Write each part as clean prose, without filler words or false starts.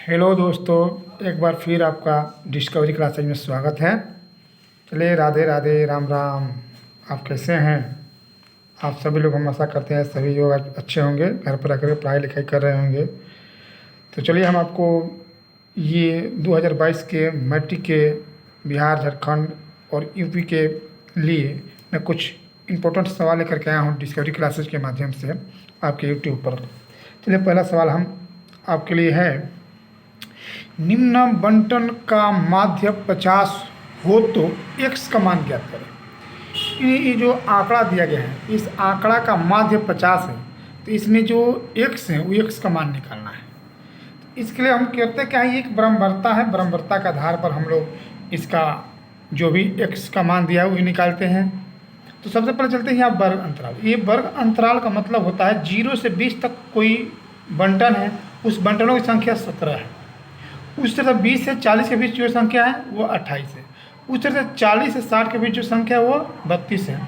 Hello दोस्तों, एक बार फिर आपका डिस्कवरी क्लासेज में स्वागत है। चलिए, राधे राधे, राम राम। आप कैसे हैं? आप सभी लोग, हम आशा करते हैं सभी लोग आज अच्छे होंगे, घर पर आकर पढ़ाई लिखाई कर रहे होंगे। तो चलिए, हम आपको ये 2022 के मैट्रिक के बिहार, झारखंड और यूपी के लिए मैं कुछ इम्पोर्टेंट सवाल लेकर के आया हूँ डिस्कवरी क्लासेज के माध्यम से आपके यूट्यूब पर। चलिए, पहला सवाल हम आपके लिए है, निम्न बंटन का माध्य 50 हो तो x का मान ज्ञात करें। ये जो आंकड़ा दिया गया है, इस आंकड़ा का माध्य 50 है, तो इसमें जो x है वो x का मान निकालना है। तो इसके लिए हम कहते हैं क्या है, एक ब्रह्मवर्ता है, ब्रह्मवर्ता के आधार पर हम लोग इसका जो भी x का मान दिया है वही निकालते हैं। तो सबसे पहले चलते हैं यहाँ वर्ग अंतराल। ये वर्ग अंतराल का मतलब होता है 0 से 20 तक कोई बंटन है, उस बंटनों की संख्या 17 है। उस तरह 20 से 40 के बीच जो संख्या है वो 28 है। उस तरह से 40 से 60 के बीच जो संख्या है वो 32 है,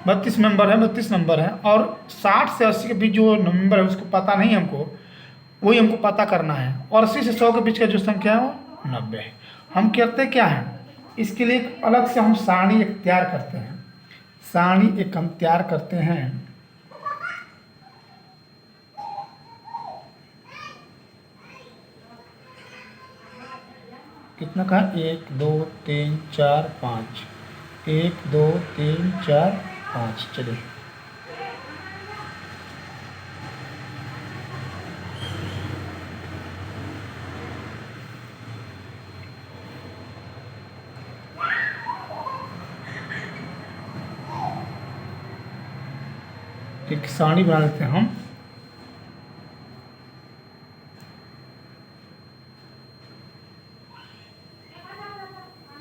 32 नंबर है। और 60 से 80 के बीच जो नंबर है उसको पता नहीं हमको, वही हमको पता करना है। और 80 से 100 के बीच का जो संख्या है वो 90 है। हम कहते क्या है, इसके लिए एक अलग से हम सारणी एक तैयार करते हैं। सारणी एक हम तैयार करते हैं। कितना कहा? 1 2 3 4 5, 1 2 3 4 5। चलिए, एक सारणी बना लेते हैं हम।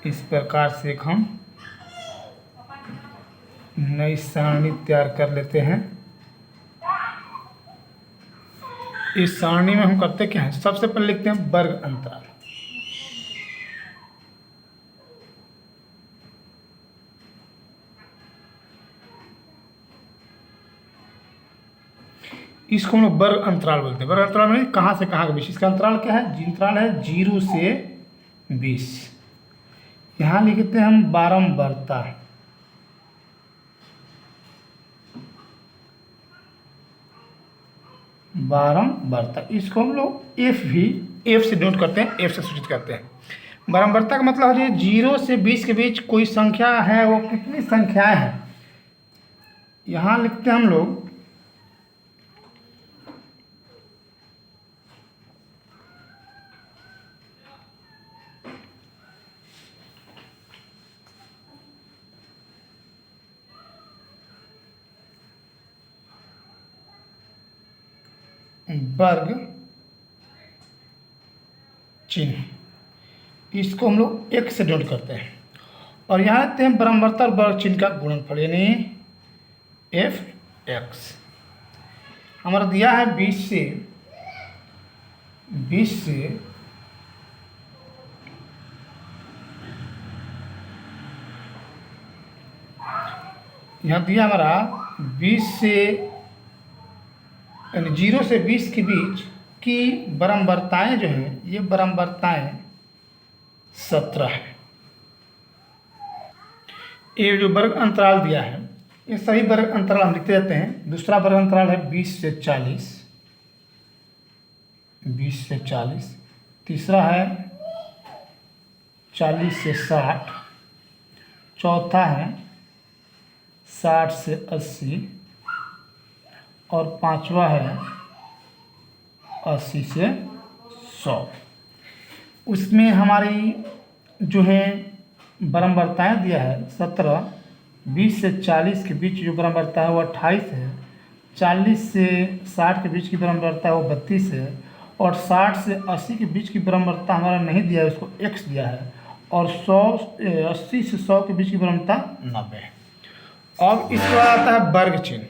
इस प्रकार से एक हम नई सारणी तैयार कर लेते हैं। इस सारणी में हम करते क्या है, सबसे पहले लिखते हैं वर्ग अंतराल। इसको हम लोग वर्ग अंतराल बोलते हैं। वर्ग अंतराल में कहाँ से कहाँ के बीच, इसका अंतराल क्या है? अंतराल है 0 से 20। यहाँ लिखते हैं हम बारंबारता। बारंबारता, इसको हम लोग एफ से नोट करते हैं, एफ से सूचित करते हैं। बारंबारता का मतलब है 0 से 20 के बीच कोई संख्या है, वो कितनी संख्याएं हैं। यहाँ लिखते हैं हम लोग वर्ग चिन्ह, इसको हम लोग एक से नोट करते हैं। और यहाँ लिखते हैं बारंबारता और वर्ग चिन्ह का गुणनफल, यानी एफ एक्स। हमारा दिया है 20 से यहाँ दिया हमारा 20 से, यानी 0 से 20 के बीच की बारंबारताएं जो हैं, ये बारंबारताएं 17 है। ये जो वर्ग अंतराल दिया है, ये सभी वर्ग अंतराल हम लिखते रहते हैं। दूसरा वर्ग अंतराल है 20 से 40, 20 से 40। तीसरा है 40 से 60। चौथा है 60 से 80। और पांचवा है 80 से 100। उसमें हमारी जो है बारंबारताएं दिया है 17। 20 से 40 के बीच जो बारंबारता है वो 28 है। 40 से 60 के बीच की बारंबारता है वो 32 है। और 60 से 80 के बीच की बारंबारता हमारा नहीं दिया है, उसको x दिया है। और 80 से 100 के बीच की बारंबारता 90 है। अब इसके बाद आता है वर्ग चिन्ह।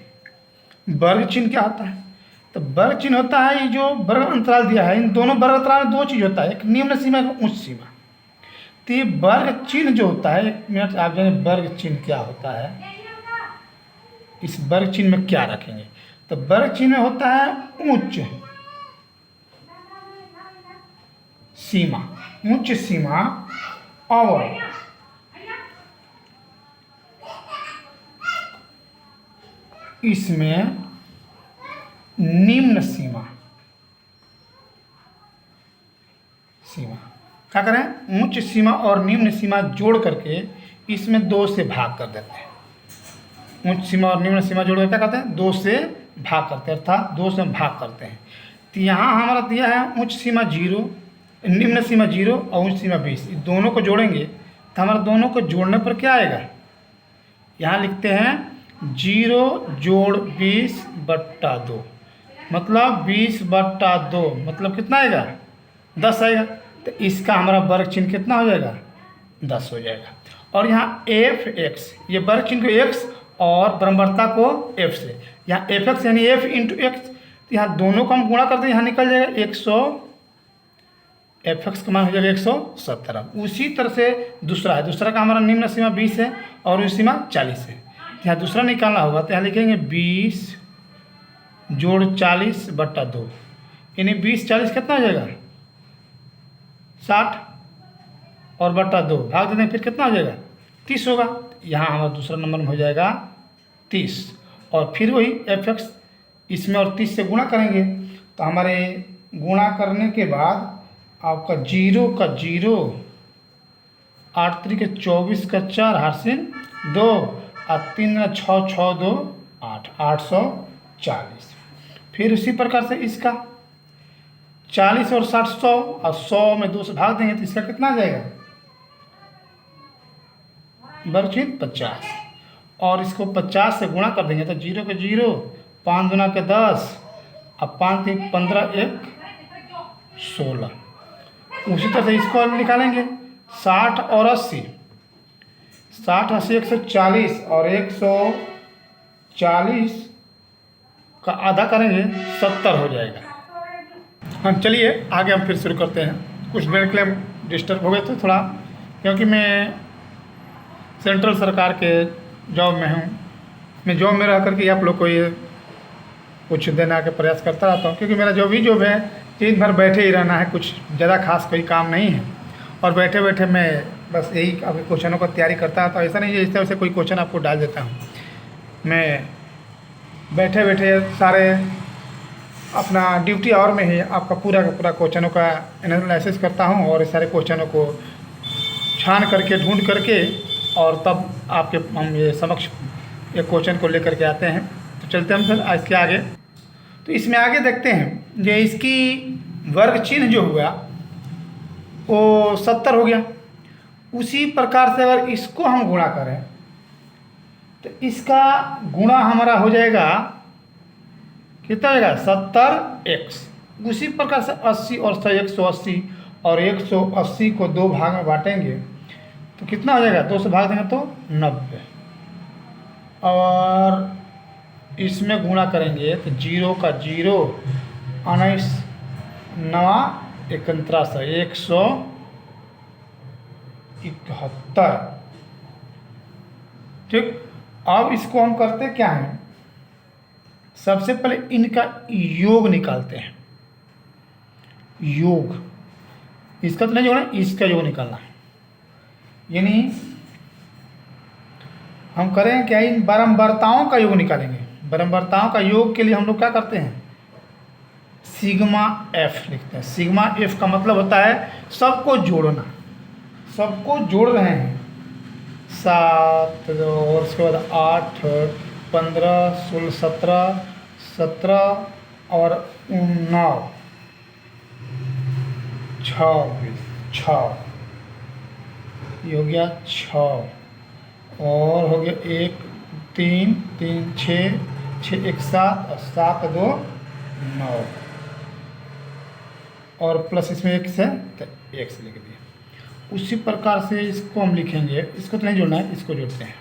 वर्ग चिन्ह क्या होता है? तो वर्ग चिन्ह होता है ये जो वर्ग अंतराल दिया है, इन दोनों वर्ग अंतराल में दो चीज होता है, एक निम्न सीमा, एक उच्च सीमा। तो ये वर्ग चिन्ह जो होता है, एक मिनट आप जाने वर्ग चिन्ह क्या होता है, इस वर्ग चिन्ह में क्या रखेंगे। तो वर्ग चिन्ह में होता है उच्च, सीमा, उच्च सीमा और इसमें निम्न सीमा। क्या करें, उच्च सीमा और निम्न सीमा जोड़ करके इसमें 2 से भाग कर देते हैं। उच्च सीमा और निम्न सीमा जोड़ कर क्या करते हैं, 2 से भाग करते हैं, अर्थात 2 से हम भाग करते हैं। तो यहाँ हमारा दिया है उच्च सीमा 0, निम्न सीमा 0 और उच्च सीमा 20। इस दोनों को जोड़ेंगे तो हमारा दोनों को जोड़ने पर क्या आएगा, यहाँ लिखते हैं 0 जोड़ 20/2, मतलब 20/2 मतलब कितना आएगा, 10 आएगा। तो इसका हमारा वर्ग चिन्ह कितना हो जाएगा, 10 हो जाएगा। और यहाँ f(x), ये वर्ग चिन्ह को x और बराबरता को f से, यहाँ f(x) यानी f इंटू एक्स, तो यहाँ दोनों को हम गुणा करते हैं, यहाँ निकल जाएगा 100, f(x) का मान हो जाएगा 117। उसी तरह से दूसरा है, दूसरा का हमारा निम्न सीमा 20 है और उच्च सीमा 40 है। यहाँ दूसरा निकालना होगा तो यहाँ लिखेंगे 20 जोड़ 40/2, यानी 20 40 कितना हो जाएगा, 60 और बटा 2 भाग देते हैं, फिर कितना हो जाएगा, 30 होगा। यहाँ हमारा दूसरा नंबर में हो जाएगा 30। और फिर वही f(x) इसमें और 30 से गुणा करेंगे तो हमारे गुणा करने के बाद आपका 0 का 0, 8 त्रिक 24 का 4 हासिल 2 और 3 6 6 2 8, 840। फिर उसी प्रकार से इसका 40 और 60 100, और 100 में 2 से भाग देंगे तो इसका कितना आ जाएगा, वर्ग चिन्ह 50। और इसको 50 से गुणा कर देंगे तो 0 के 0, 5 दूना के 10 और 5 3 15 1 16। उसी तरह से इसको निकालेंगे 60 और 80, 60 80 140 और 140 का आधा करेंगे 70 हो जाएगा। हम चलिए आगे हम फिर शुरू करते हैं। कुछ देर के लिए हम डिस्टर्ब हो गए थे थोड़ा, क्योंकि मैं सेंट्रल सरकार के जॉब में हूँ। मैं जॉब में रह करके आप लोग को ये कुछ देने का प्रयास करता रहता हूँ, क्योंकि मेरा जो भी जॉब है दिन भर बैठे ही रहना है, कुछ ज़्यादा खास कोई काम नहीं है। और बैठे बैठे मैं बस यही अभी क्वेश्चनों का तैयारी करता है, तो ऐसा नहीं है इस तरह से कोई क्वेश्चन आपको डाल देता हूँ। मैं बैठे बैठे सारे अपना ड्यूटी आवर में ही आपका पूरा का पूरा क्वेश्चनों का एनालिसिस करता हूँ और इस सारे क्वेश्चनों को छान करके ढूंढ करके और तब आपके हम ये समक्ष एक क्वेश्चन को लेकर के आते हैं। तो चलते हैं फिर इसके आगे। तो इसमें आगे देखते हैं जो इसकी वर्ग चिन्ह जो हुआ वो 70 हो गया। उसी प्रकार से अगर इसको हम गुणा करें तो इसका गुणा हमारा हो जाएगा कितना हो जाएगा, 70x। उसी प्रकार से 80 और 180 और 180 को 2 भाग में बांटेंगे तो कितना हो जाएगा, 2 से भाग देंगे तो 90। और इसमें गुणा करेंगे तो 0 का 0, 19 9 171, 171। ठीक। अब इसको हम करते क्या हैं, सबसे पहले इनका योग निकालते हैं। योग, इसका तो नहीं जोड़ना, इसका योग निकालना है। यानी हम करें क्या, इन बारंबारताओं का योग निकालेंगे। बारंबारताओं का योग के लिए हम लोग क्या करते हैं, सिग्मा एफ लिखते हैं। सिग्मा एफ का मतलब होता है सबको जोड़ना, सबको जोड़ रहे हैं। 7 और उसके बाद 8 15 16 17 और 19 26 ये हो गया 6 और हो गया 1 3 3 6 6 1 7 और 7 2 9 और प्लस इसमें एक से तो एक से लिख दिया। उसी प्रकार से इसको हम लिखेंगे, इसको तो नहीं जोड़ना है, इसको जोड़ते हैं।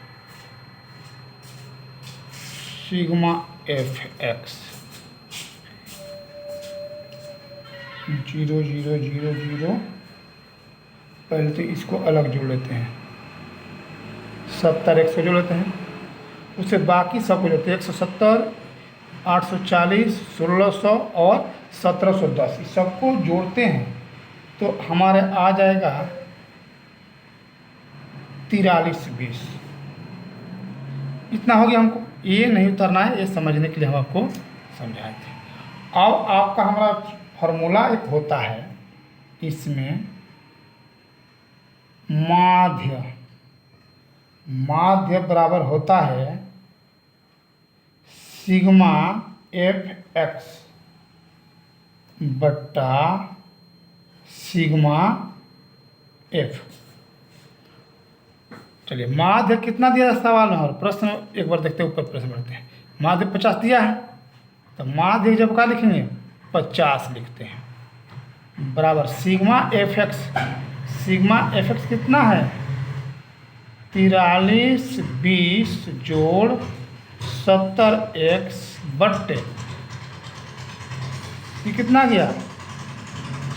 Sigma F x 0 0 0 0। पहले तो इसको अलग जोड़ लेते हैं, 70 100 जोड़ लेते हैं, उससे बाकी सब को जोड़ते हैं। 170 840 1600 और 1710 इस सबको जोड़ते हैं तो हमारे आ जाएगा 43/20। इतना हो गया। हमको ये नहीं उतरना है, ये समझने के लिए हम आपको समझाए थे। अब आपका हमारा फॉर्मूला एक होता है, इसमें माध्य बराबर होता है सिग्मा एफ एक्स बट्टा सिग्मा एफ। चलिए, माध्य कितना दिया है सवाल में, और प्रश्न एक बार देखते हैं, ऊपर प्रश्न बढ़ते हैं। माध्य 50 दिया है, तो माध्य जब क्या लिखेंगे 50 लिखते हैं, बराबर sigma F x. Sigma F x कितना है 43/20 जोड़ 70x बट्टे, ये कितना गया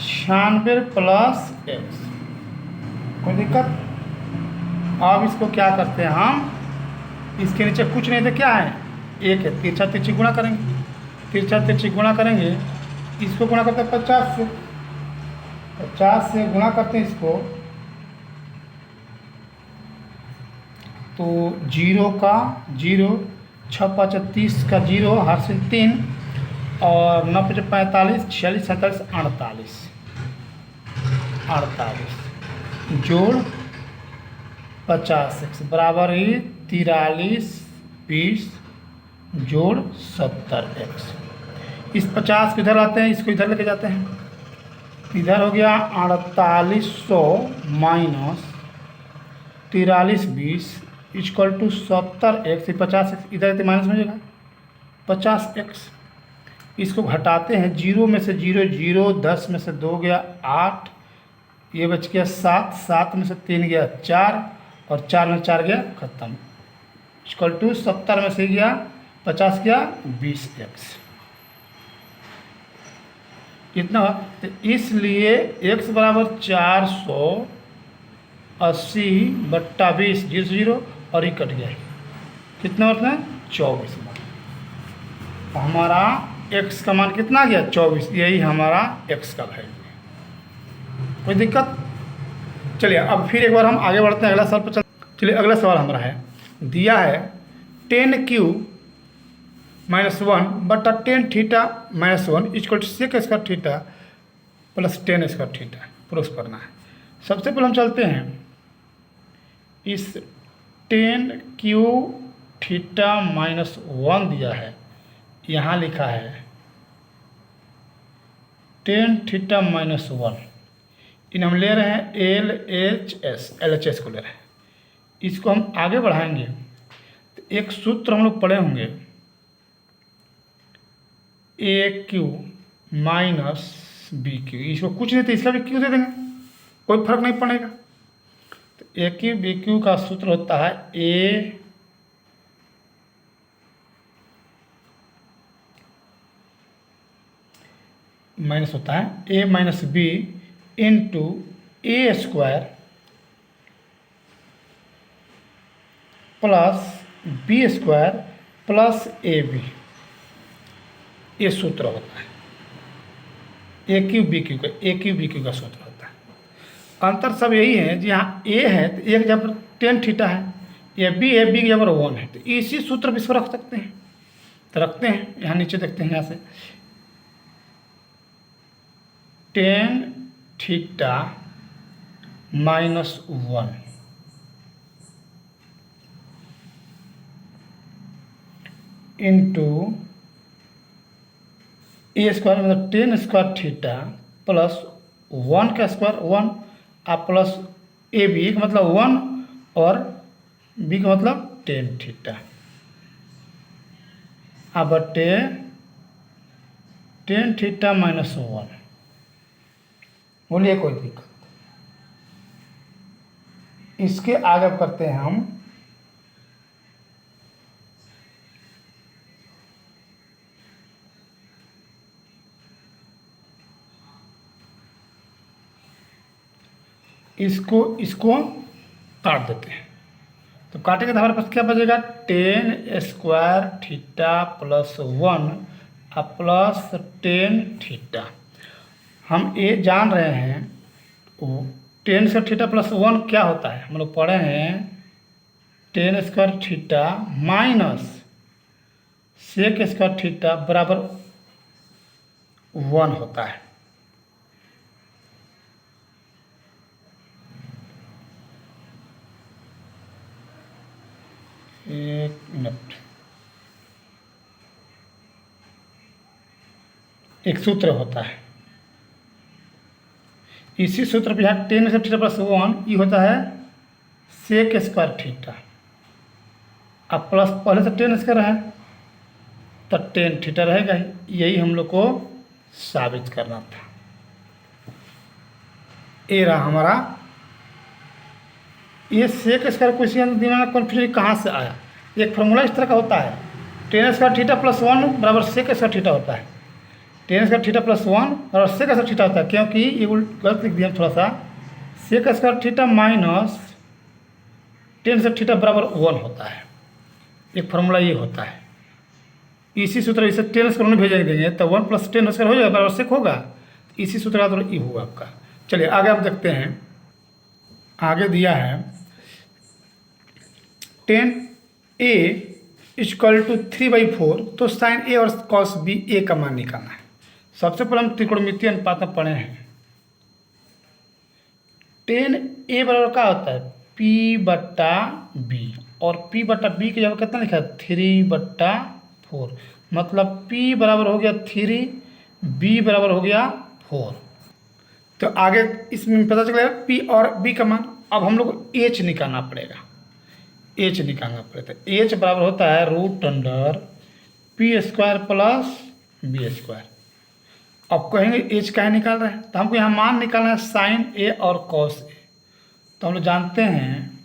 96 प्लस x। कोई दिक्कत? अब इसको क्या करते हैं हम, इसके नीचे कुछ नहीं, तो क्या है एक है, तिरछा तिरछी गुणा करेंगे, तिरछा तिरछी गुणा करेंगे, इसको गुणा करते हैं 50 से, 50 से गुणा करते हैं इसको, तो 0 का 0, 6 5 30 का 0, हर से 3, और 9 5 45, 46 47 48 जोड़ 50x बराबर ही 43/20 जोड़ 70x। इस 50 को इधर आते हैं, इसको इधर लेके जाते हैं, इधर हो गया 4800 minus 43/20 equal to 70x। 50x इधर माइनस में जाएगा 50x। इसको घटाते हैं, 0 में से 0 0, 10 में से 2 गया 8, ये बच गया 7, 7 में से 3 गया 4, और 4 में 4 गया खत्म, इक्वल टू 70 में से गया 50 गया 20x। इतना, तो इसलिए x बराबर 480 बट्टा 20, 0 से 0 और ये कट गया, कितना होता है 24 मान। हमारा x का मान कितना गया 24, यही हमारा x का वैल्यू है। कोई दिक्कत? चलिए, अब फिर एक बार हम आगे बढ़ते हैं, अगला सवाल पर चलिए, अगला सवाल हमारा है, दिया है 10q -1 बटा 10 theta -1 equal to sec square theta plus 10 square theta proof करना है। सबसे पहले हम चलते हैं, इस 10q थीटा -1 दिया है, यहाँ लिखा है 10 थीटा -1, इन हम ले रहे हैं LHS को ले रहे हैं। इसको हम आगे बढ़ाएंगे तो एक सूत्र हम लोग पढ़े होंगे, AQ माइनस BQ, इसको कुछ नहीं तो इसका भी क्यू दे देंगे, कोई फर्क नहीं पड़ेगा। तो AQ BQ का सूत्र होता है A माइनस होता है A minus B into A square plus B square plus AB, ये सूत्र होता है AQ BQ का सूत्र होता है। अंतर सब यही है, जी यहाँ A है तो एक जगह पर 10 थीटा है, या B है, B की जगह पर 1 है, तो इसी सूत्र पर इसको रख सकते हैं, तो रखते हैं। यहाँ नीचे देखते हैं, यहाँ से 10 थीटा -1 इंटू ए स्क्वायर मतलब 10 स्क्वायर थीटा प्लस 1 का स्क्वायर 1 और प्लस ए बी का मतलब 1 और बी का मतलब 10 थीटा बटे 10 थीटा -1। बोलिए कोई दिक्कत? इसके आगे करते हैं हम इसको काट देते हैं, तो काटेंगे तो हमारे पास क्या बचेगा 10 square theta plus 1 plus 10 theta. हम ये जान रहे हैं वो टेन स्क्वायर थीटा प्लस 1 क्या होता है, हम लोग पढ़े हैं tan square theta minus sec square theta बराबर 1 होता है। एक मिनट, एक सूत्र होता है, इसी सूत्र पे यहाँ टेन स्क्वायर थीटा प्लस 1 ये होता है सेक स्क्वायर थीटा। अब प्लस पहले से टेन स्क्वायर है तो टेन थीटा रहेगा ही, यही हम लोग को साबित करना था। ये रहा हमारा, ये सेक स्क्वायर क्वेश्चन दिमाग में कन्फ्यूजन कहाँ से आया। एक फॉर्मूला इस तरह का होता है, टेन स्क्वायर थीटा प्लस 1 बराबर सेक स्क्वायर थीटा होता है। टेन स्क्वायर थीटा प्लस 1 बराबर सेक स्क्वायर थीटा होता है, क्योंकि ये गलत लिख दिया थोड़ा सा। Sec square theta minus tan square theta बराबर 1 होता है, एक फार्मूला ये होता है। इसी सूत्र इसे टेन स्क्वायर में भेज देंगे तो 1 प्लस टेन स्क्वायर हो जाएगा बराबर सेक होगा, इसी सूत्र का तो ये होगा आपका। चलिए आगे आप देखते हैं, आगे दिया है टेन ए इक्वल टू 3/4, तो साइन ए और कॉस बी ए का मान निकालना है। सबसे पहले हम त्रिकोणमितीय अनुपात में पढ़े हैं, टेन ए बराबर क्या होता है P/B, और P/B की जगह कितना लिखा है 3/4, मतलब P बराबर हो गया 3, B बराबर हो गया 4। तो आगे इसमें पता चलेगा P और B का मान। अब हम लोग को H निकालना पड़ेगा, H निकालना पड़ेगा। H बराबर होता है √P² प्लस B²। अब कहेंगे H क्या निकाल रहे हैं, तो हमको यहाँ मान निकालना है साइन ए और कॉस ए। तो हम लोग जानते हैं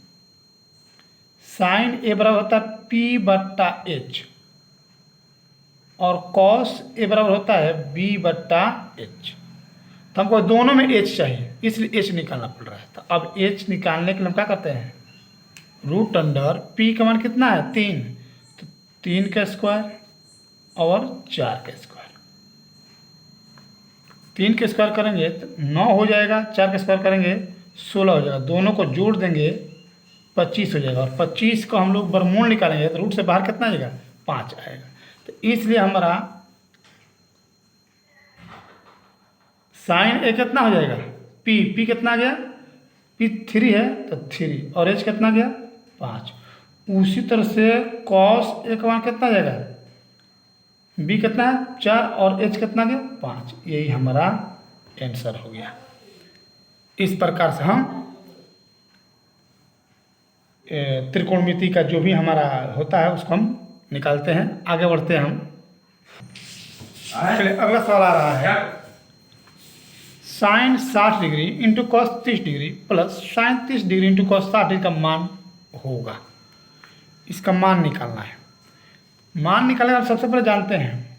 साइन ए बराबर होता है P/H और कॉस ए बराबर होता है B/H। तो हमको दोनों में H चाहिए, इसलिए H निकालना पड़ रहा है। तो अब H निकालने के लिए हम क्या करते हैं, √P का मान कितना है 3, तो 3 का स्क्वायर और 4 का स्क्वायर। 3 के स्क्वायर करेंगे तो 9 हो जाएगा, 4 का स्क्वायर करेंगे 16 हो जाएगा, दोनों को जोड़ देंगे 25 हो जाएगा, और 25 को हम लोग वर्गमूल निकालेंगे तो रूट से बाहर कितना आएगा 5 आएगा। तो इसलिए हमारा साइन ए कितना हो जाएगा P कितना आ गया P 3 है तो 3, और H कितना गया 5। उसी तरह से कॉस ए का मान कितना आ जाएगा B कितना है 4 और H कितना गया 5। यही हमारा आंसर हो गया। इस प्रकार से हम त्रिकोणमिति का जो भी हमारा होता है उसको हम निकालते हैं। आगे बढ़ते हैं हम। चलिए अगला सवाल आ रहा है, sine 60 degree into cos 30 degree plus sine 30 degree into cos 60 degree का मान होगा। इसका मान निकालना है। मान निकालने का सबसे पहले जानते हैं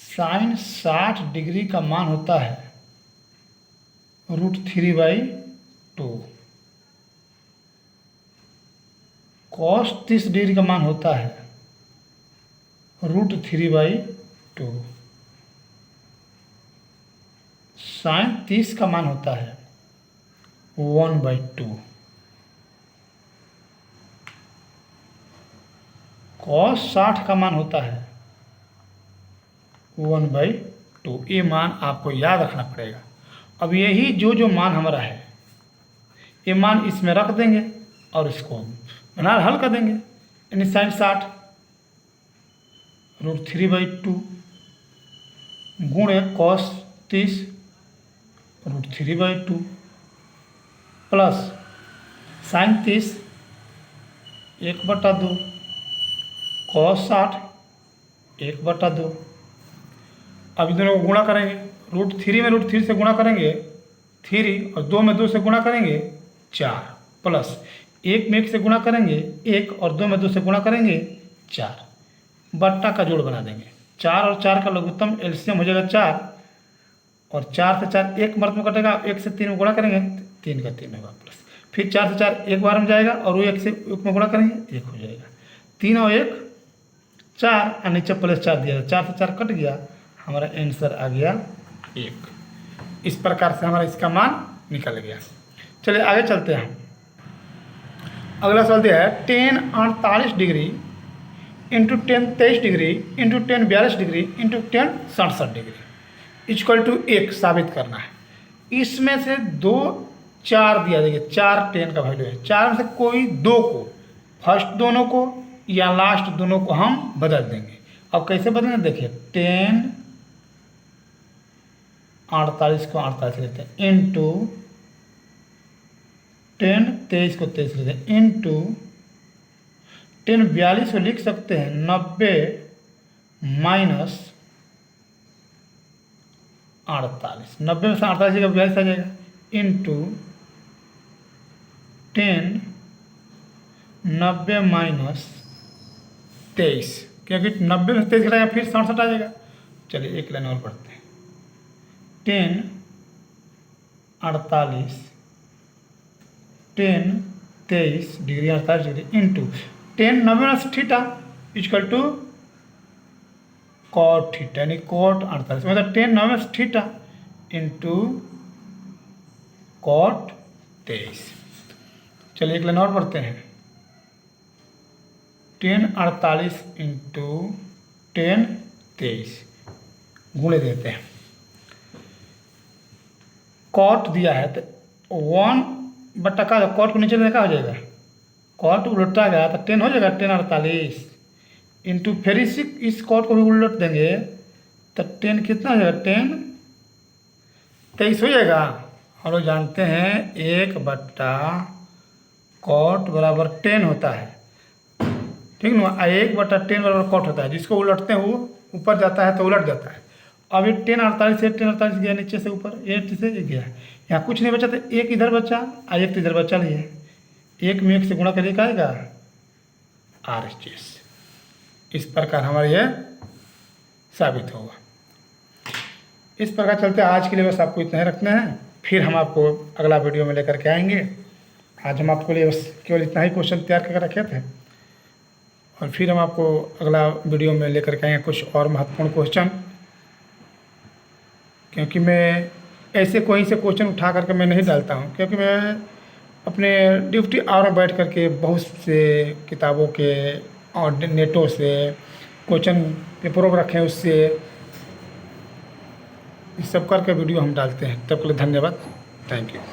साइन 60 डिग्री का मान होता है √3/2, कॉस 30 डिग्री का मान होता है √3/2, साइन 30 का मान होता है 1/2, कॉस 60 का मान होता है 1/2। ये मान आपको याद रखना पड़ेगा। अब यही जो मान हमारा है ये मान इसमें रख देंगे और इसको बना हल कर देंगे। यानी साइन 60 √3/2 गुणे कॉस 30 √3/2 प्लस साइन 30 1/2 कॉस 60 1/2। अब इन दोनों को गुणा करेंगे, √3 में √3 से गुणा करेंगे 3, और 2 में 2 से गुणा करेंगे 4, प्लस 1 में 1 से गुणा करेंगे 1, और 2 में 2 से गुणा करेंगे 4, बट्टा का जोड़ बना देंगे। 4 और 4 का लघुत्तम एलसीएम हो जाएगा 4, और 4 से 4 1 मर्द में कटेगा, 1 से 3 में गुणा करेंगे 3 का 3 होगा, प्लस फिर 4 से 4 एक बार में जाएगा और वो 1 से 1 में गुणा करेंगे 1 हो जाएगा। 3 और 1 4, और नीचे प्लस 4 दिया, 4 से 4 कट गया, हमारा आंसर आ गया 1। इस प्रकार से हमारा इसका मान निकल गया। चलिए आगे चलते हैं। अगला सवाल दिया है 10 48 degree into 10 23 degree into 10 42 degree into 10 67 degree equal to 1 साबित करना है। इसमें से 2 4 दिया, देखिए 4 10 का वैल्यू है। 4 में से कोई 2 को, फर्स्ट दोनों को या लास्ट दोनों को हम बदल देंगे। अब कैसे बदलेंगे, देखिए 10 48 को 48 लेते हैं इंटू 10 23 को 23 लेते हैं इंटू 10 42 को लिख सकते हैं 90 माइनस 48। 90 में से 48 का 42 आ जाएगा इंटू 10 90 माइनस 23, क्योंकि 90 में से 23 घटाएगा फिर 67 आ जाएगा। चलिए एक लाइन और पढ़ते हैं। 10 48 10 23 degree 48 degree into 10 90 minus theta equal to cot theta, यानी कॉट 48 मतलब 10 90 माइनस थीटा इंटू कॉट 23। चलिए एक लाइन और पढ़ते हैं। 10 48 इंटू 10 23 गुणे देते हैं। कॉट दिया है तो 1 का कॉट को नीचे लेने का हो जाएगा, कॉट उलटा गया तो 10 हो जाएगा 10 48 इंटू फिर इस कॉट को भी उलट देंगे तो 10 कितना हो जाएगा 10 23 हो जाएगा। हम लोग जानते हैं 1 कॉट बराबर 10 होता है, ठीक ना। 1/10 बराबर कॉट होता है, जिसको उलटते हैं वो ऊपर जाता है तो उलट जाता है। अब ये 10 48 से 10 48 गया नीचे से ऊपर, 8 से 1 गया, यहाँ कुछ नहीं बचा तो 1 इधर बचा और 1 इधर बचा नहीं है। 1 में 1 से गुणा करिए क्या आएगा RHS। इस प्रकार हमारा यह साबित होगा। इस प्रकार चलते आज के लिए बस आपको इतना ही रखना है, फिर हम आपको अगला वीडियो में लेकर के आएंगे। आज हम आपके लिए बस केवल इतना ही क्वेश्चन तैयार करके रखे थे और फिर हम आपको अगला वीडियो में लेकर के आएंगे कुछ और महत्वपूर्ण क्वेश्चन, क्योंकि मैं ऐसे कोई से क्वेश्चन उठा करके मैं नहीं डालता हूँ, क्योंकि मैं अपने ड्यूटी आवर में बैठ करके बहुत से किताबों के और नेटों से क्वेश्चन पेपरों रखे हैं, उससे इस सब करके वीडियो हम डालते हैं। तब के लिए धन्यवाद, थैंक यू।